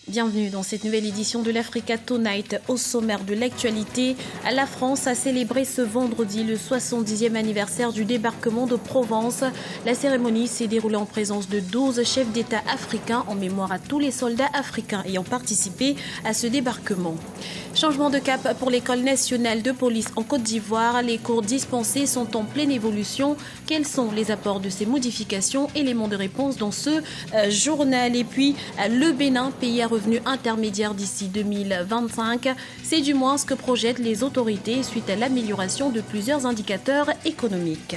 Bienvenue dans cette nouvelle édition de l'Africa Tonight. Au sommaire de l'actualité, la France a célébré ce vendredi le 70e anniversaire du débarquement de Provence. La cérémonie s'est déroulée en présence de 12 chefs d'État africains en mémoire à tous les soldats africains ayant participé à ce débarquement. Changement de cap pour l'École nationale de police en Côte d'Ivoire. Les cours dispensés sont en pleine évolution. Quels sont les apports de ces modifications? Éléments de réponse dans ce journal. Et puis, le Bénin, pays à revenu intermédiaire d'ici 2025. C'est du moins ce que projettent les autorités suite à l'amélioration de plusieurs indicateurs économiques.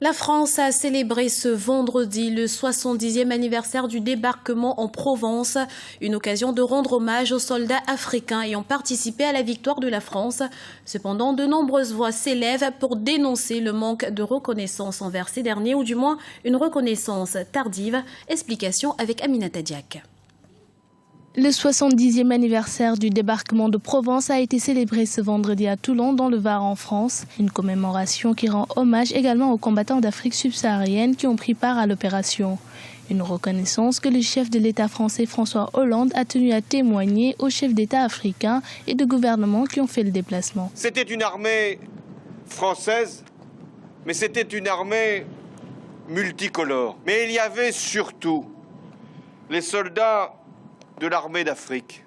La France a célébré ce vendredi le 70e anniversaire du débarquement en Provence, une occasion de rendre hommage aux soldats africains ayant participé à la victoire de la France. Cependant, de nombreuses voix s'élèvent pour dénoncer le manque de reconnaissance envers ces derniers, ou du moins une reconnaissance tardive. Explication avec Aminata Diak. Le 70e anniversaire du débarquement de Provence a été célébré ce vendredi à Toulon, dans le Var en France. Une commémoration qui rend hommage également aux combattants d'Afrique subsaharienne qui ont pris part à l'opération. Une reconnaissance que le chef de l'État français François Hollande a tenu à témoigner aux chefs d'État africains et de gouvernements qui ont fait le déplacement. C'était une armée française, mais c'était une armée multicolore. Mais il y avait surtout les soldats de l'armée d'Afrique.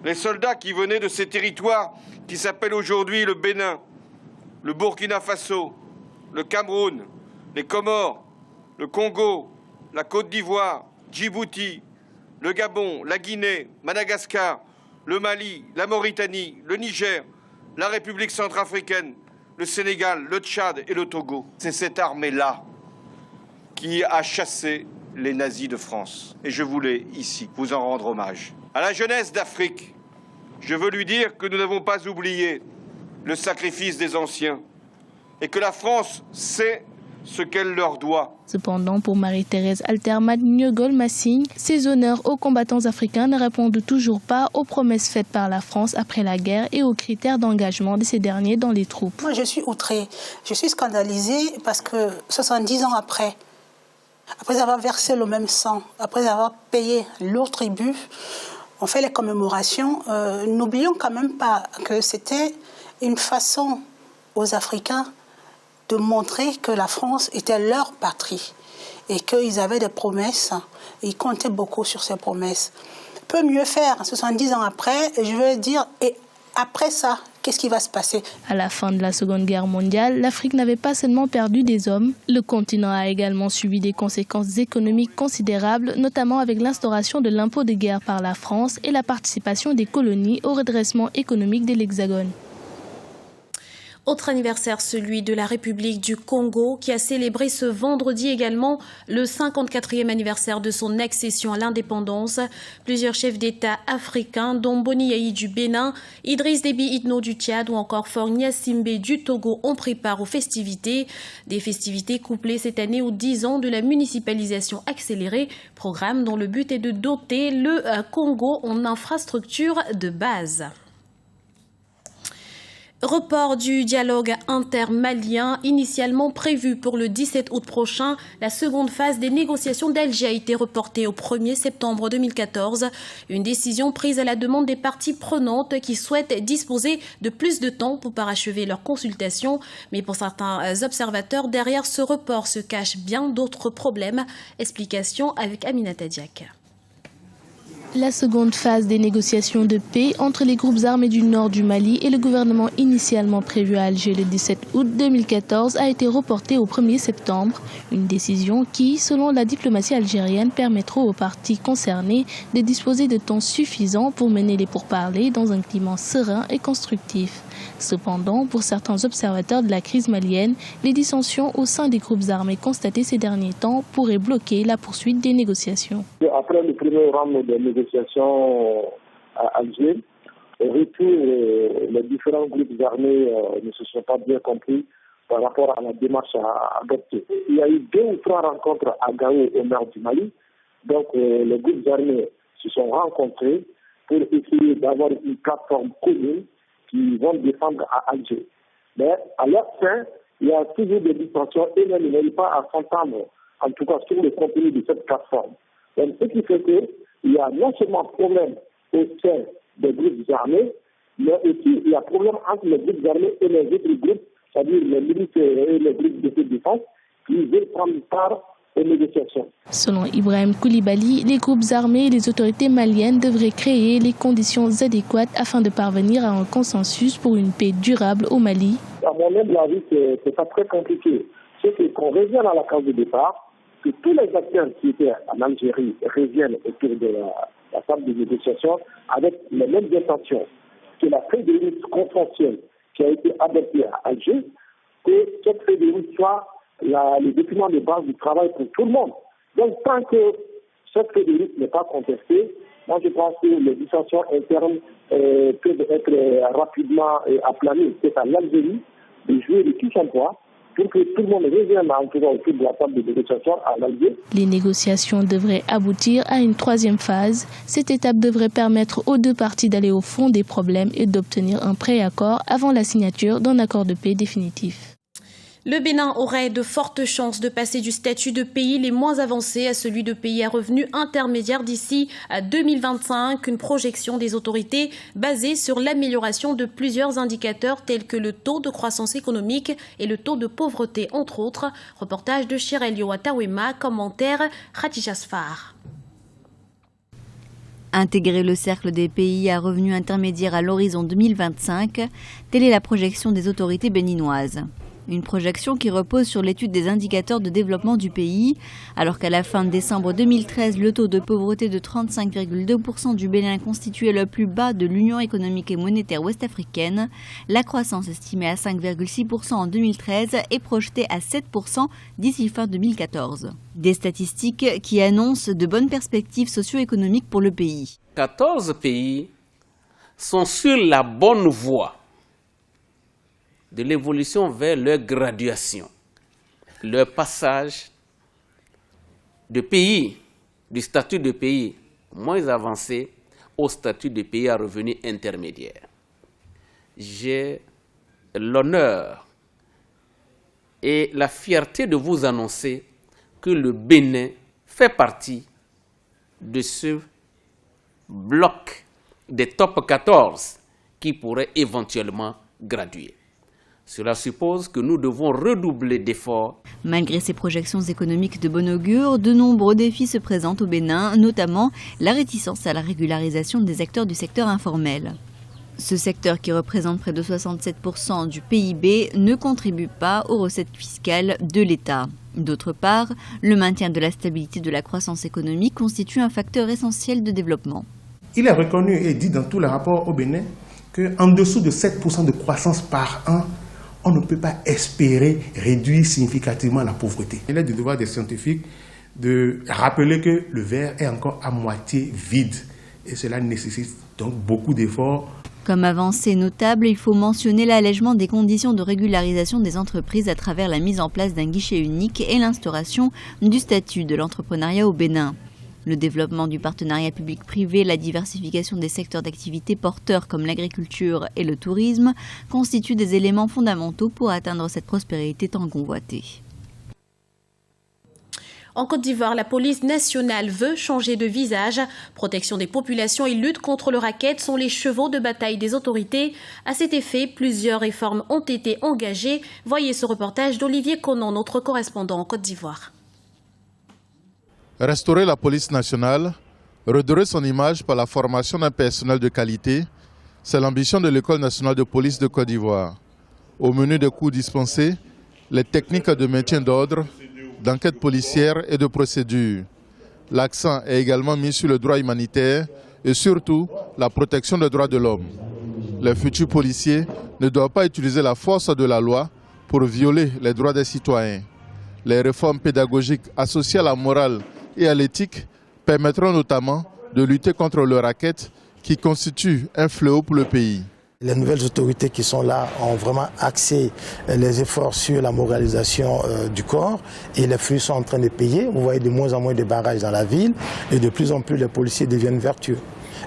Les soldats qui venaient de ces territoires qui s'appellent aujourd'hui le Bénin, le Burkina Faso, le Cameroun, les Comores, le Congo, la Côte d'Ivoire, Djibouti, le Gabon, la Guinée, Madagascar, le Mali, la Mauritanie, le Niger, la République centrafricaine, le Sénégal, le Tchad et le Togo. C'est cette armée-là qui a chassé les nazis de France. Et je voulais ici vous en rendre hommage. À la jeunesse d'Afrique, je veux lui dire que nous n'avons pas oublié le sacrifice des anciens et que la France sait ce qu'elle leur doit. Cependant, pour Marie-Thérèse Altermat-Niogol-Massigne, ces honneurs aux combattants africains ne répondent toujours pas aux promesses faites par la France après la guerre et aux critères d'engagement de ces derniers dans les troupes. Moi, je suis outrée, je suis scandalisée parce que 70 ans après avoir versé le même sang, après avoir payé lourd tribut, on fait les commémorations. N'oublions quand même pas que c'était une façon aux Africains de montrer que la France était leur patrie et qu'ils avaient des promesses et ils comptaient beaucoup sur ces promesses. Peut mieux faire 70 ans après, je veux dire, et après ça, qu'est-ce qui va se passer? À la fin de la Seconde Guerre mondiale, l'Afrique n'avait pas seulement perdu des hommes. Le continent a également subi des conséquences économiques considérables, notamment avec l'instauration de l'impôt de guerre par la France et la participation des colonies au redressement économique de l'Hexagone. Autre anniversaire, celui de la République du Congo, qui a célébré ce vendredi également le 54e anniversaire de son accession à l'indépendance. Plusieurs chefs d'État africains, dont Boni Yayi du Bénin, Idriss Déby Itno du Tchad ou encore Faure Gnassingbé du Togo ont pris part aux festivités. Des festivités couplées cette année aux 10 ans de la municipalisation accélérée, programme dont le but est de doter le Congo en infrastructures de base. Report du dialogue intermalien initialement prévu pour le 17 août prochain. La seconde phase des négociations d'Alger a été reportée au 1er septembre 2014. Une décision prise à la demande des parties prenantes qui souhaitent disposer de plus de temps pour parachever leurs consultations. Mais pour certains observateurs, derrière ce report se cachent bien d'autres problèmes. Explication avec Aminata Diak. La seconde phase des négociations de paix entre les groupes armés du nord du Mali et le gouvernement initialement prévu à Alger le 17 août 2014 a été reportée au 1er septembre. Une décision qui, selon la diplomatie algérienne, permettra aux parties concernées de disposer de temps suffisant pour mener les pourparlers dans un climat serein et constructif. Cependant, pour certains observateurs de la crise malienne, les dissensions au sein des groupes armés constatées ces derniers temps pourraient bloquer la poursuite des négociations. Après le premier round de négociations à Alger, au retour, les différents groupes armés ne se sont pas bien compris par rapport à la démarche à adopter. Il y a eu 2 ou 3 rencontres à Gao au nord du Mali. Donc les groupes armés se sont rencontrés pour essayer d'avoir une plateforme commune qui vont défendre à Alger. Mais à leur fin, il y a toujours des dissensions et même ils n'arrivent pas à s'entendre en tout cas sur le contenu de cette plateforme. Donc, ce qui fait qu'il y a non seulement problème au sein des groupes armés, mais aussi il y a problème entre les groupes armés et les autres groupes, c'est-à-dire les milices et les groupes de défense, qui veulent prendre part aux négociations. Selon Ibrahim Koulibaly, les groupes armés et les autorités maliennes devraient créer les conditions adéquates afin de parvenir à un consensus pour une paix durable au Mali. À mon humble avis, c'est pas très compliqué. C'est qu'on revienne à la case de départ, que tous les acteurs qui étaient en Algérie reviennent autour de la table de négociation avec les mêmes intentions. Que la feuille de route consensuelle qui a été adoptée à Alger, que cette feuille de route soit les documents de base du travail pour tout le monde. Donc, tant que cette feuille de route n'est pas contestée, moi je pense que les dissensions internes peuvent être rapidement aplanies. C'est à l'Algérie de jouer de tout son poids pour que tout le monde revienne en tout cas autour de la table de négociation à Alger. Les négociations devraient aboutir à une troisième phase. Cette étape devrait permettre aux deux parties d'aller au fond des problèmes et d'obtenir un préaccord avant la signature d'un accord de paix définitif. Le Bénin aurait de fortes chances de passer du statut de pays les moins avancés à celui de pays à revenus intermédiaires d'ici à 2025, une projection des autorités basée sur l'amélioration de plusieurs indicateurs tels que le taux de croissance économique et le taux de pauvreté, entre autres. Reportage de Chirelio Atawema, commentaire Khadija Sfar. Intégrer le cercle des pays à revenus intermédiaires à l'horizon 2025, telle est la projection des autorités béninoises. Une projection qui repose sur l'étude des indicateurs de développement du pays, alors qu'à la fin de décembre 2013, le taux de pauvreté de 35,2% du Bénin constituait le plus bas de l'Union économique et monétaire ouest-africaine. La croissance estimée à 5,6% en 2013 est projetée à 7% d'ici fin 2014. Des statistiques qui annoncent de bonnes perspectives socio-économiques pour le pays. 14 pays sont sur la bonne voie de l'évolution vers leur graduation, leur passage de pays, du statut de pays moins avancé au statut de pays à revenus intermédiaires. J'ai l'honneur et la fierté de vous annoncer que le Bénin fait partie de ce bloc des top 14 qui pourrait éventuellement graduer. Cela suppose que nous devons redoubler d'efforts. Malgré ces projections économiques de bon augure, de nombreux défis se présentent au Bénin, notamment la réticence à la régularisation des acteurs du secteur informel. Ce secteur, qui représente près de 67% du PIB, ne contribue pas aux recettes fiscales de l'État. D'autre part, le maintien de la stabilité de la croissance économique constitue un facteur essentiel de développement. Il est reconnu et dit dans tous les rapports au Bénin qu'en dessous de 7% de croissance par an, on ne peut pas espérer réduire significativement la pauvreté. Il est du devoir des scientifiques de rappeler que le verre est encore à moitié vide et cela nécessite donc beaucoup d'efforts. Comme avancée notable, il faut mentionner l'allègement des conditions de régularisation des entreprises à travers la mise en place d'un guichet unique et l'instauration du statut de l'entrepreneuriat au Bénin. Le développement du partenariat public-privé, la diversification des secteurs d'activité porteurs comme l'agriculture et le tourisme constituent des éléments fondamentaux pour atteindre cette prospérité tant convoitée. En Côte d'Ivoire, la police nationale veut changer de visage. Protection des populations et lutte contre le racket sont les chevaux de bataille des autorités. À cet effet, plusieurs réformes ont été engagées. Voyez ce reportage d'Olivier Conan, notre correspondant en Côte d'Ivoire. Restaurer la police nationale, redorer son image par la formation d'un personnel de qualité, c'est l'ambition de l'École nationale de police de Côte d'Ivoire. Au menu des cours dispensés, les techniques de maintien d'ordre, d'enquête policière et de procédure. L'accent est également mis sur le droit humanitaire et surtout la protection des droits de l'homme. Les futurs policiers ne doivent pas utiliser la force de la loi pour violer les droits des citoyens. Les réformes pédagogiques associées à la morale et à l'éthique permettront notamment de lutter contre le racket qui constitue un fléau pour le pays. Les nouvelles autorités qui sont là ont vraiment axé les efforts sur la moralisation du corps et les flux sont en train de payer. Vous voyez de moins en moins de barrages dans la ville et de plus en plus les policiers deviennent vertueux.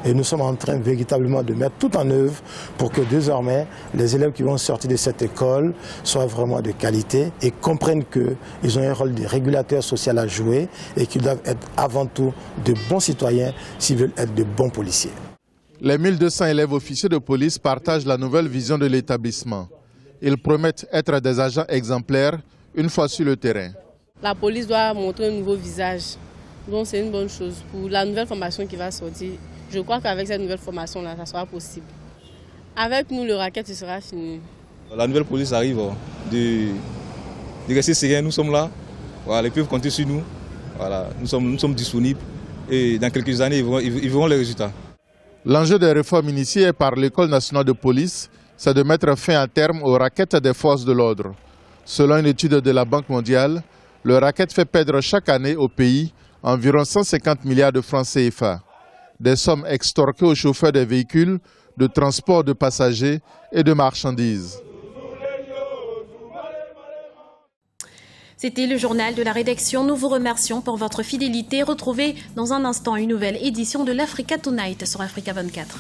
Et nous sommes en train véritablement de mettre tout en œuvre pour que désormais les élèves qui vont sortir de cette école soient vraiment de qualité et comprennent qu'ils ont un rôle de régulateur social à jouer et qu'ils doivent être avant tout de bons citoyens s'ils veulent être de bons policiers. Les 1200 élèves officiers de police partagent la nouvelle vision de l'établissement. Ils promettent être des agents exemplaires une fois sur le terrain. La police doit montrer un nouveau visage. Donc c'est une bonne chose pour la nouvelle formation qui va sortir. Je crois qu'avec cette nouvelle formation-là, ça sera possible. Avec nous, le racket, ce sera fini. La nouvelle police arrive de rester serein. Nous sommes là. Voilà, ils peuvent compter sur nous. Voilà, nous sommes disponibles. Et dans quelques années, ils verront les résultats. L'enjeu des réformes initiées par l'École nationale de police, c'est de mettre fin à terme aux rackets des forces de l'ordre. Selon une étude de la Banque mondiale, le racket fait perdre chaque année au pays environ 150 milliards de francs CFA. Des sommes extorquées aux chauffeurs des véhicules de transport de passagers et de marchandises. C'était le journal de la rédaction. Nous vous remercions pour votre fidélité. Retrouvez dans un instant une nouvelle édition de l'Africa Tonight sur Africa 24.